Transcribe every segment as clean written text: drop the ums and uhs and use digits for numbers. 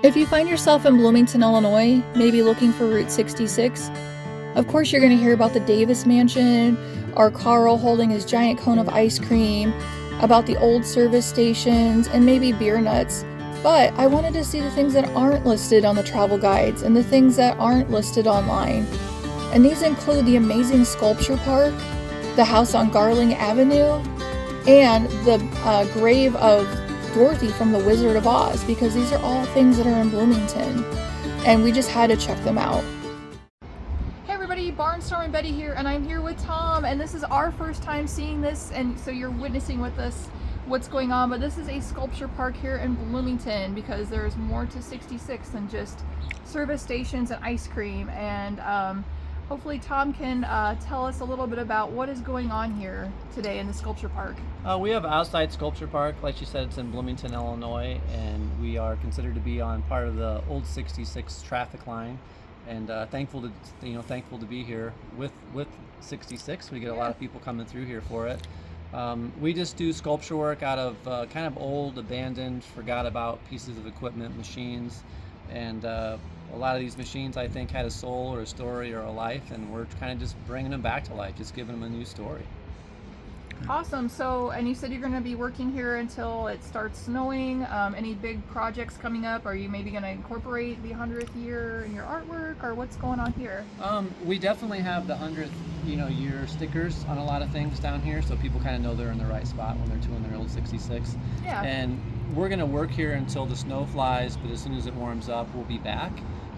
If you find yourself in Bloomington, Illinois, maybe looking for Route 66, of course you're going to hear about the Davis Mansion, or Carl holding his giant cone of ice cream, about the old service stations, and maybe beer nuts. But I wanted to see the things that aren't listed on the travel guides and the things that aren't listed online. And these include the amazing sculpture park, the house on Garling Avenue, and the grave of Dorothy from The Wizard of Oz, because these are all things that are in Bloomington, and we just had to check them out. Hey everybody, Barnstorm Betty here, and I'm here with Tom, and this is our first time seeing this, and so you're witnessing with us what's going on. But this is a sculpture park here in Bloomington, because there's more to 66 than just service stations and ice cream. And hopefully Tom can tell us a little bit about what is going on here today in the sculpture park. We have outside sculpture park. Like you said, it's in Bloomington, Illinois, and we are considered to be on part of the old 66 traffic line. And thankful to be here with 66. We get a lot of people coming through here for it. We just do sculpture work out of kind of old, abandoned, forgot about pieces of equipment, machines, and a lot of these machines, I think, had a soul or a story or a life, and we're kind of just bringing them back to life, just giving them a new story. Awesome. So, and you said you're going to be working here until it starts snowing. Any big projects coming up? Are you maybe going to incorporate the 100th year in your artwork, or what's going on here? We definitely have the 100th year stickers on a lot of things down here, so people kind of know they're in the right spot when they're doing their old 66. Yeah. And we're going to work here until the snow flies, but as soon as it warms up, we'll be back.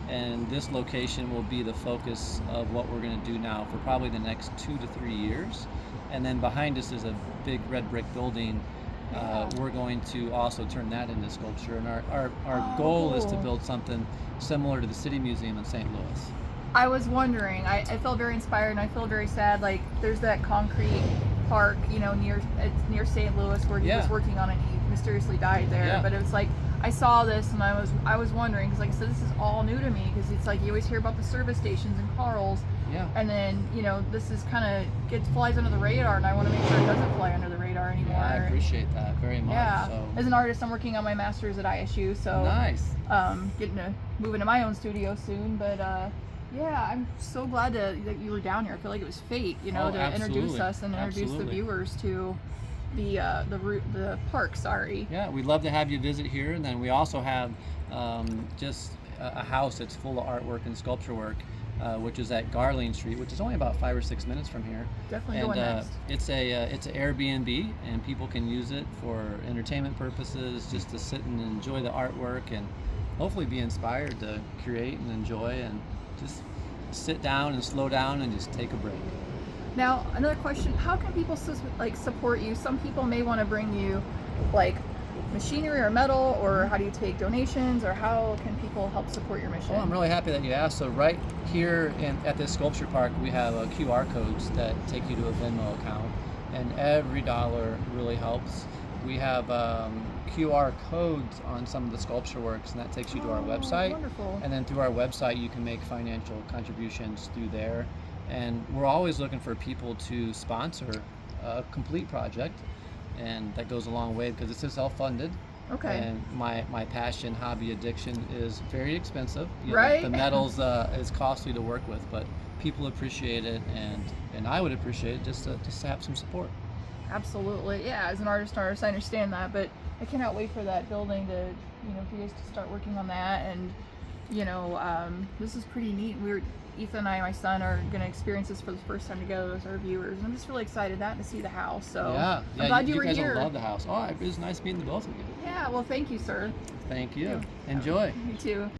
And this location will be the focus of what we're going to do now for probably the next 2 to 3 years. And then behind us is a big red brick building. We're going to also turn that into sculpture. And our goal is to build something similar to the City Museum in St. Louis. I was wondering, I felt very inspired, and I feel very sad. Like, there's that concrete park, near St. Louis, where he was working on it, and he mysteriously died there. Yeah. But it was like, I saw this, and I was wondering, because like I said, this is all new to me, because it's like you always hear about the service stations and Carl's. Yeah. And then, this is kind of flies under the radar, and I want to make sure it doesn't fly under the radar anymore. Yeah, I appreciate that very much. Yeah. So. As an artist, I'm working on my master's at ISU, so nice. Getting to move into my own studio soon. But yeah, I'm so glad that you were down here. I feel like it was fate, to introduce us and introduce the viewers to the park. Sorry. Yeah, we'd love to have you visit here, and then we also have just a house that's full of artwork and sculpture work, which is at Garling Street, which is only about 5 or 6 minutes from here. Definitely going next. It's an Airbnb, and people can use it for entertainment purposes, just to sit and enjoy the artwork, and hopefully be inspired to create and enjoy, and just sit down and slow down and just take a break. Now, another question: how can people support you? Some people may want to bring you machinery or metal, or how do you take donations, or how can people help support your mission? Well, I'm really happy that you asked. So right here at this sculpture park, we have QR codes that take you to a Venmo account, and every dollar really helps. We have QR codes on some of the sculpture works, and that takes you to our website. Wonderful. And then through our website, you can make financial contributions through there. And we're always looking for people to sponsor a complete project, and that goes a long way because it's self-funded. Okay. And my passion, hobby, addiction is very expensive. Right. The metals is costly to work with, but people appreciate it, and I would appreciate it just to have some support. Absolutely. Yeah, as an artist, I understand that, but I cannot wait for that building to, for you guys to start working on that. And, this is pretty neat. Ethan and my son, are going to experience this for the first time together as our viewers. And I'm just really excited to see the house. So yeah, I'm glad you were guys here. will love the house. Oh, it was nice meeting the both of you. Yeah, well, thank you, sir. Thank you. Enjoy. You too.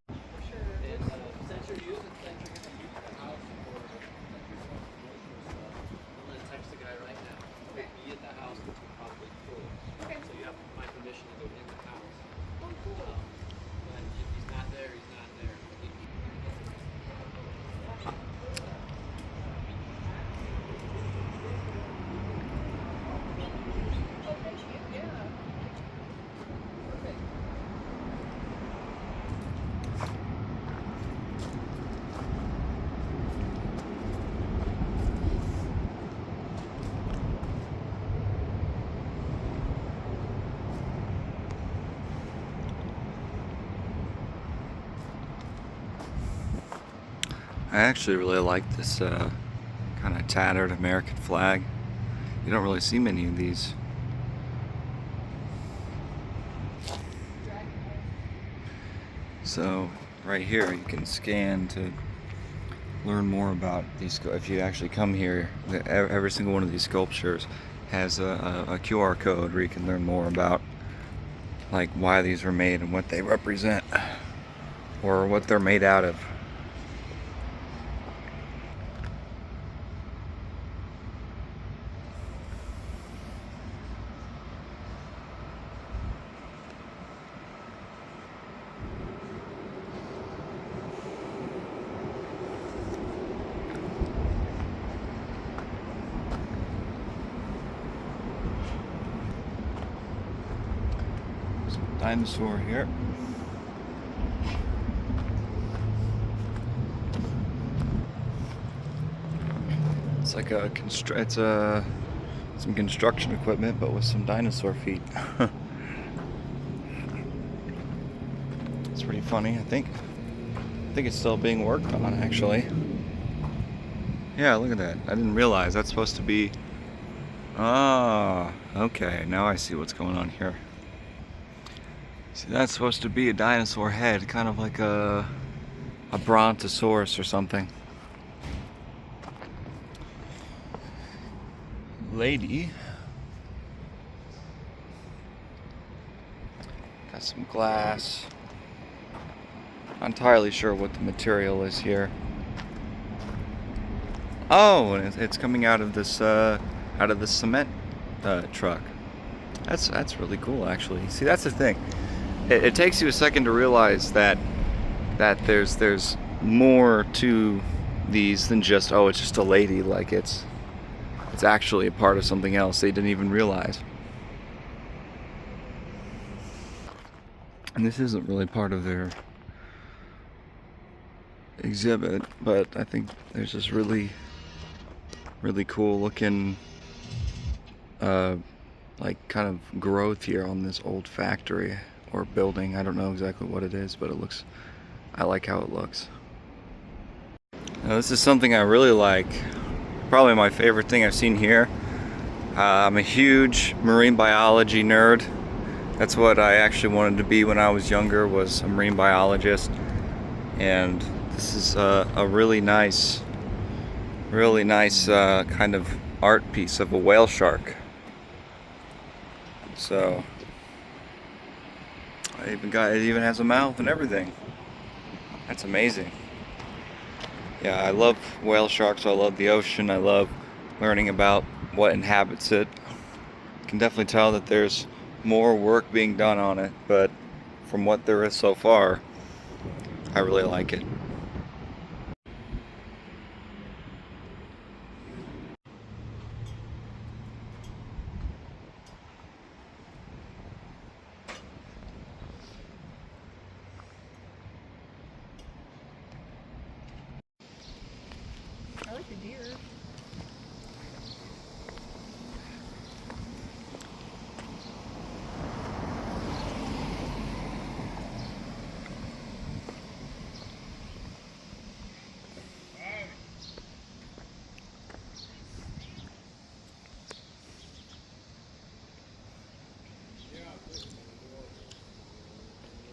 I actually really like this kind of tattered American flag. You don't really see many of these. So right here you can scan to learn more about these. If you actually come here, every single one of these sculptures has a QR code where you can learn more about like why these were made and what they represent or what they're made out of. Dinosaur here. It's like some construction equipment, but with some dinosaur feet. It's pretty funny. I think it's still being worked on, actually. Yeah, look at that. I didn't realize that's supposed to be. Ah, okay. Now I see what's going on here. See, that's supposed to be a dinosaur head, kind of like a brontosaurus or something. Lady. Got some glass. Not entirely sure what the material is here. Oh, and it's coming out of this cement truck. That's really cool, actually. See, that's the thing. It takes you a second to realize that there's more to these than just, oh, it's just a lady. Like it's actually a part of something else they didn't even realize. And this isn't really part of their exhibit, but I think there's this really cool looking like kind of growth here on this old factory or building. I don't know exactly what it is, but I like how it looks. Now, this is something I really like. Probably my favorite thing I've seen here. I'm a huge marine biology nerd. That's what I actually wanted to be when I was younger, was a marine biologist. And this is a really nice kind of art piece of a whale shark. So it even has a mouth and everything. That's amazing. Yeah, I love whale sharks. I love the ocean. I love learning about what inhabits it. You can definitely tell that there's more work being done on it, but from what there is so far, I really like it. I like the deer.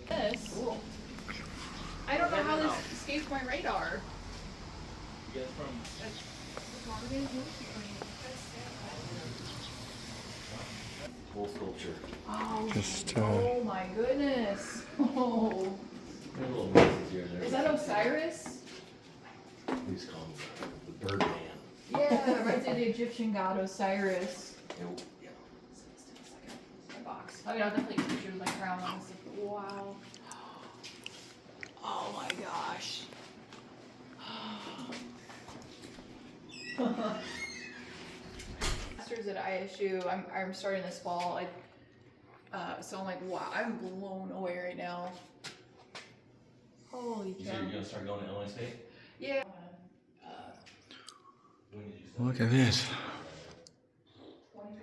This. Cool. I don't know how this escaped my radar. You guys from? Full sculpture. Oh, Just oh my goodness. Oh. There's a little message here. Is that Osiris? Please call me the Birdman. Yeah, right there, the Egyptian god Osiris. Yeah. My box. I mean, I'll definitely get pictures of my crown on this. Wow. Oh my gosh. Masters at ISU. I'm starting this fall. So I'm like, wow, I'm blown away right now. Holy cow. You said you're gonna start going to Illinois State? Yeah. When did you start? look at this. 2021?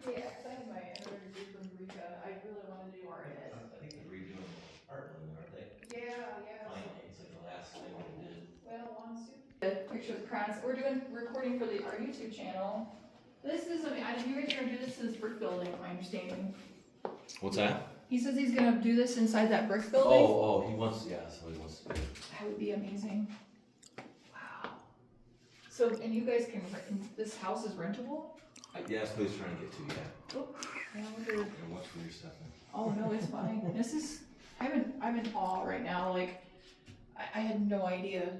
Yeah, because I had my anniversary from Eureka. I really wanted to do art in it. I think they're redoing Heartland, aren't they? Yeah. Finally, it's like the last been recording for our YouTube channel. This is, you guys are gonna do this in this brick building, my understanding. What's that? He says he's gonna do this inside that brick building. Oh, he wants, yeah, that's what he wants to do. That would be amazing. Wow. So, and you guys can, this house is rentable? Yeah, that's what he's trying to get to, yeah. Oh, I wonder. And watch where you're stepping. Oh no, it's fine. This is, I'm in awe right now. Like, I had no idea.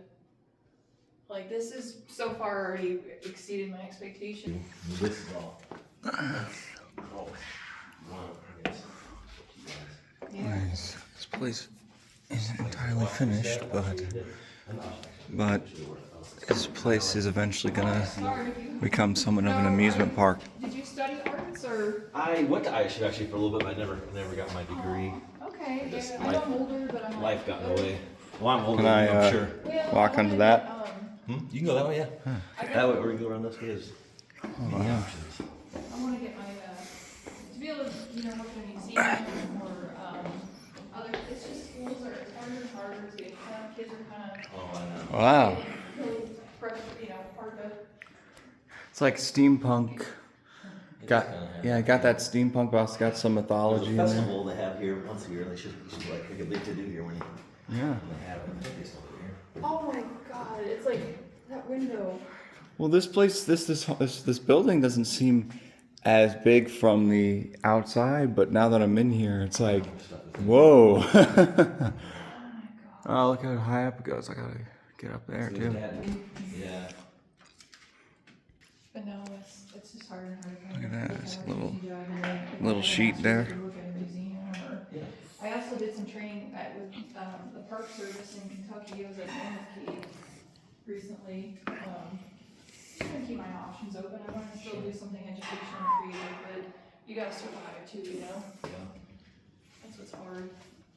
Like, this is so far already exceeded my expectation. This is all. Oh, wow, I guess. Yeah. Nice. This place isn't entirely finished, but this place is eventually gonna become somewhat of an amusement park. Did you study arts or? I went to ISU actually for a little bit, but I never got my degree. Okay, Just yeah, I know I'm older, but I'm Life got in the way. Well, I'm older, Can I I'm sure. walk onto that? You can go that way, yeah. That way, or you can go around this way. There's many options. I want to get my, to be able to, work in a museum or, other, it's just schools are, it's harder and harder to get, kids are kind of, Oh, I know. Wow. Hard to. It's like steampunk. Got that steampunk boss. Got some mythology in There's a there. festival they have here once a year. They should like make a big to do here when Yeah. they have it. I think it's over here. Oh my God! It's like that window. Well, this place, this building doesn't seem as big from the outside, but now that I'm in here, it's like, whoa. Oh my God. Oh, look how high up it goes. I gotta get up there So too. yeah. But no, it's just harder and harder. Look at that. It's a little sheet there. I also did some training with the Park Service in Kentucky. I was at Mammoth Cave recently. I'm gonna keep my options open. I want to still do something educational and creative, but you gotta survive too, Yeah. That's what's hard.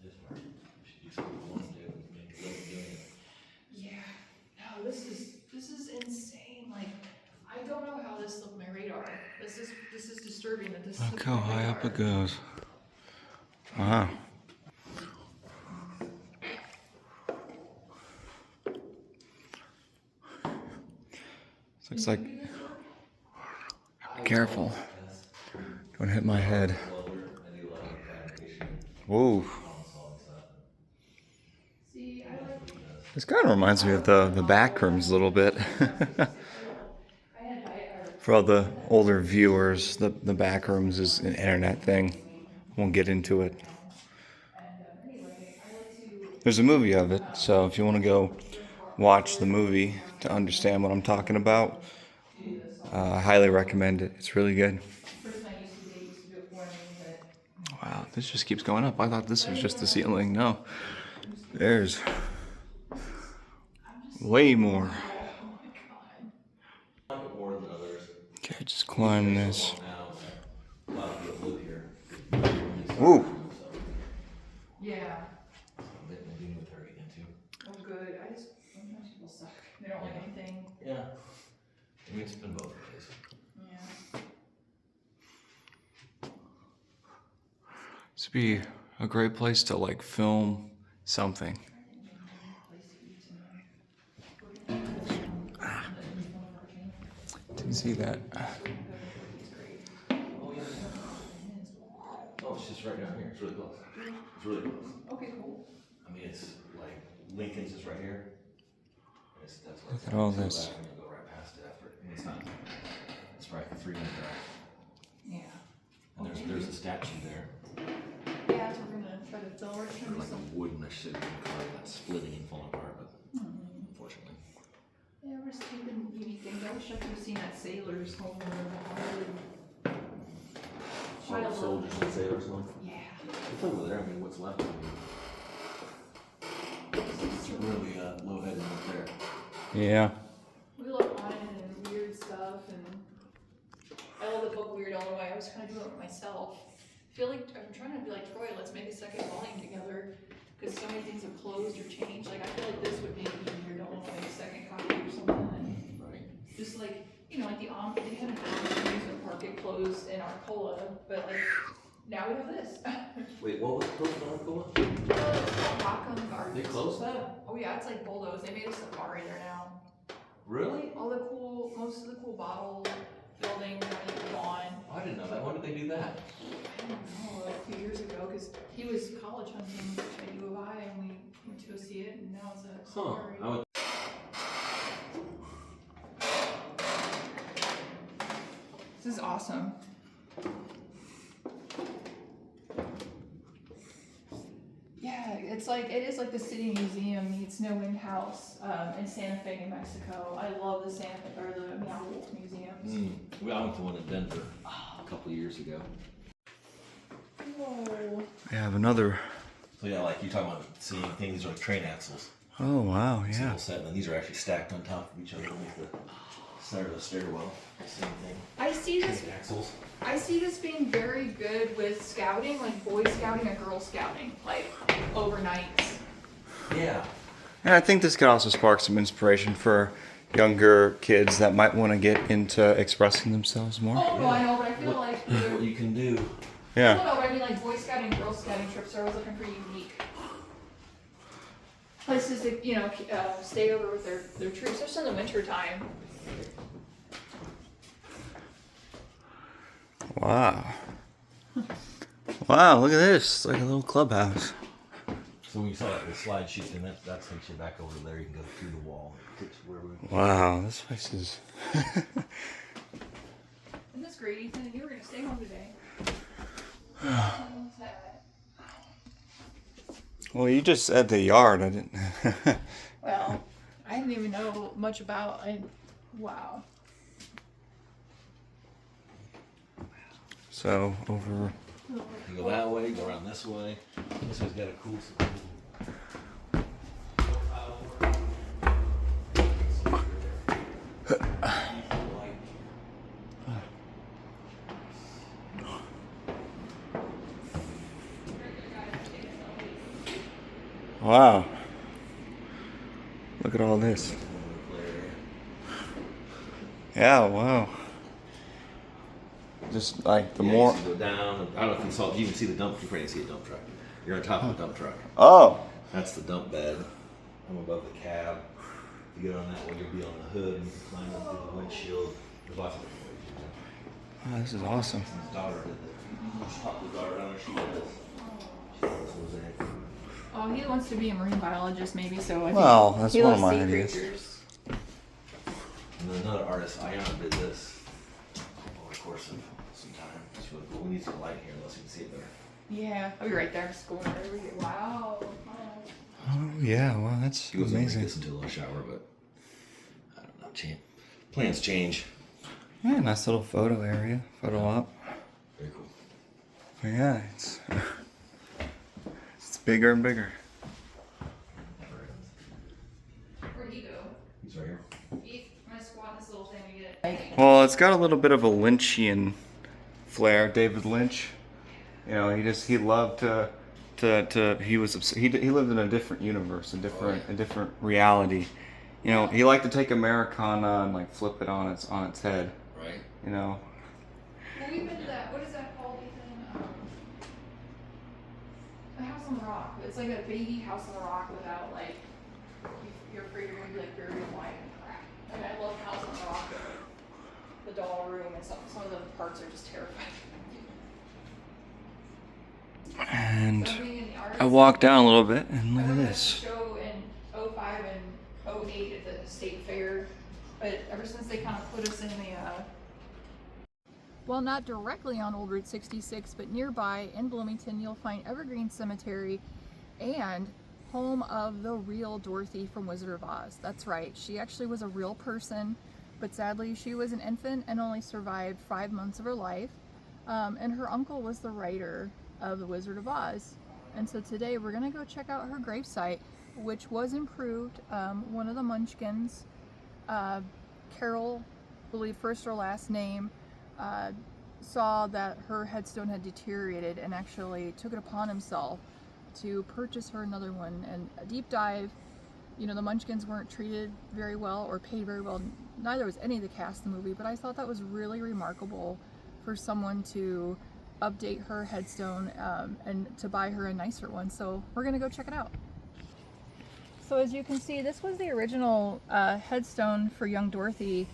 It's hard. You should do something you want to do and make a living doing it. Yeah. No, this is insane. Like, I don't know how this left my radar. This is disturbing that this. Look how high up it goes. Wow. Looks like. Be careful. Don't hit my head. Whoa. See, I like. This kind of reminds me of the back rooms a little bit. For all the older viewers, the back rooms is an internet thing. Won't get into it. There's a movie of it, so if you want to go watch the movie to understand what I'm talking about, I highly recommend it. It's really good. Wow, this just keeps going up. I thought this was just the ceiling. No, there's way more. Okay, just climb this. Woo! Yeah. Maybe with her again too. Oh, good. Sometimes people suck. They don't like anything. Yeah. I mean, it's been both ways. Yeah. This would be a great place to like film something. Didn't see that. Oh, it's just right down here. It's really close. It's really close. Okay, cool. I mean, it's like Lincoln's just right here. That's where Look at all this. I'm gonna go right past it after. I mean, it's not. It's probably a 3-minute drive. Yeah. And there's a statue there. Yeah, so we're gonna try to film. We're trying to do Like a something. wooden shit car that's splitting and falling apart, but unfortunately. Yeah, we're just keeping unique things. I wish I could have seen that sailor's home or the Shiloh. Soldiers and sailors and all. Yeah. It's over there. I mean, what's left? I mean, it's really low headed up there. Yeah. We love haunted and weird stuff, and I love the book Weird Illinois. I was kind of doing it myself. I feel like I'm trying to be like Troy. Let's make a second volume together, because so many things have closed or changed. Like, I feel like this would maybe be Weird Illinois second copy or something. Right. Just like, like they had an amusement park, it closed in Arcola, but like now we have this. Wait, what was closed in Arcola? Rockham Gardens. They closed that? Oh yeah, it's like bulldozed. They made a safari there now. Really? Most of the cool bottle buildings are gone. I didn't know that. When did they do that? I don't know, a few years ago, because he was college hunting at U of I, and we went to go see it, and now it's a safari. I would. This is awesome. Yeah, it is like the City Museum meets No Wind House in Santa Fe, New Mexico. I love the Santa Fe or the Meow Wolf museums. I went to one in Denver a couple of years ago. Whoa. I have another. So yeah, like you talking about seeing things like train axles. Oh wow, yeah. Single set, and then these are actually stacked on top of each other underneath the center of the stairwell. Same thing. I see this. Train axles. I see this being very good with scouting, like Boy Scouting or Girl Scouting, like overnights. Yeah. And I think this could also spark some inspiration for younger kids that might want to get into expressing themselves more. Oh, no, I know, but I feel like What you can do. Yeah. No, but I mean, like Boy Scouting, Girl Scouting trips are always looking for unique places to, stay over with their troops, just in the winter time. Wow. Wow, look at this. It's like a little clubhouse. So when you saw that the slide sheet, then that takes you back over there. You can go through the wall. It takes you where we. Wow, this place is. Isn't this great, Ethan? You were going to stay home today. Well, you just said the yard. I didn't. Well, I didn't even know much about. Wow. So over. You go that way, go around this way. This one's got a cool. Wow. Look at all this. Yeah, wow. Just like the more. You go down. I don't know if you saw. You can see the dump. You can't see a dump truck. You're on top of a dump truck. Oh. That's the dump bed. I'm above the cab. If you get on that one, you'll be on the hood and you can climb up through the windshield. There's lots of different ways you can. Oh, this is awesome. His daughter did this. She popped the daughter down and she did this. She did this mosaic. Oh, he wants to be a marine biologist, maybe. So I think Well, that's he one of loves my sea ideas. creatures. And then another artist, Ayana, did this over the course of some time. It's really cool. We need some light here unless you can see it better. Yeah, I'll be right there. Just going over here. Wow. Oh yeah, wow, that's She was gonna make amazing. this into a little shower, but I don't know. Plans change. Yeah, nice little photo area, photo op. Very cool. But yeah, it's bigger and bigger. Where'd he go? He's right here. I'm gonna squat this little thing to get it. Well, it's got a little bit of a Lynchian flair. David Lynch, he loved he lived in a different universe, a different reality. He liked to take Americana and like flip it on its head. Right. Well, we've been to that. What is that called, Ethan? The House on the Rock. It's like a baby House on the Rock without like you're afraid you're gonna be like buried alive and crap. And I love House on the Rock. The doll room and some of the parts are just terrifying. And So being in the arts, I walked down a little bit and look I at went to this. a show in 05 and 08 at the state fair, but ever since they kind of put us in the well, not directly on Old Route 66, but nearby in Bloomington, you'll find Evergreen Cemetery and home of the real Dorothy from Wizard of Oz. That's right, she actually was a real person, but sadly she was an infant and only survived 5 months of her life. And her uncle was the writer of the Wizard of Oz. And so today we're gonna go check out her gravesite, which was improved. One of the Munchkins, Carol, I believe first or last name, saw that her headstone had deteriorated and actually took it upon himself to purchase her another one. And a deep dive, the Munchkins weren't treated very well or paid very well. Neither was any of the cast in the movie, but I thought that was really remarkable for someone to update her headstone and to buy her a nicer one. So we're gonna go check it out. So as you can see, this was the original headstone for young Dorothy.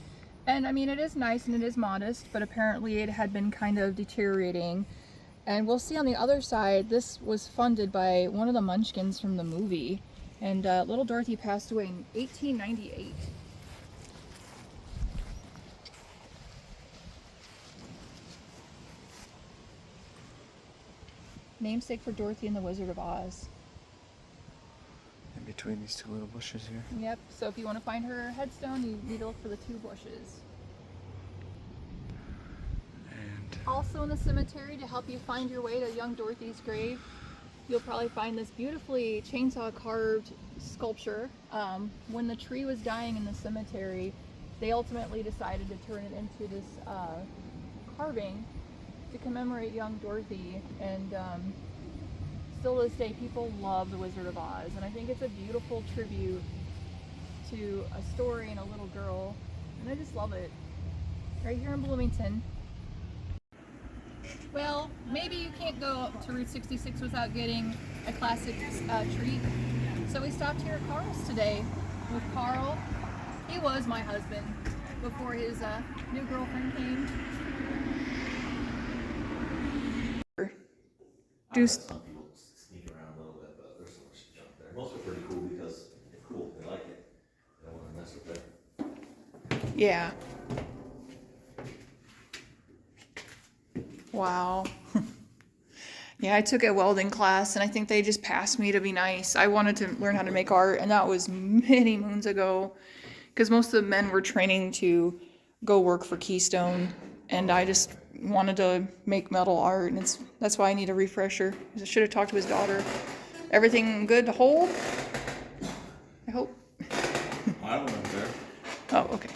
And I mean, it is nice and it is modest, but apparently it had been kind of deteriorating. And we'll see on the other side, this was funded by one of the Munchkins from the movie. And little Dorothy passed away in 1898. Namesake for Dorothy and the Wizard of Oz. In between these two little bushes here. Yep, so if you want to find her headstone, you need to look for the two bushes. And Also in the cemetery, to help you find your way to young Dorothy's grave, you'll probably find this beautifully chainsaw carved sculpture. When the tree was dying in the cemetery, they ultimately decided to turn it into this carving to commemorate young Dorothy. And still to this day, people love the Wizard of Oz, and I think it's a beautiful tribute to a story and a little girl, and I just love it. Right here in Bloomington. Well, maybe you can't go to Route 66 without getting a classic treat. So we stopped here at Carl's today with Carl. He was my husband before his new girlfriend came. Some people sneak around a little bit, but there's so much junk there. Most are pretty cool because it's cool. They like it. They don't want to mess with it. Yeah. Wow. Yeah, I took a welding class, and I think they just passed me to be nice. I wanted to learn how to make art, and that was many moons ago, because most of the men were training to go work for Keystone, and I just wanted to make metal art, and that's why I need a refresher. I should have talked to his daughter. Everything good to hold? I hope. I wasn't there. Oh, okay.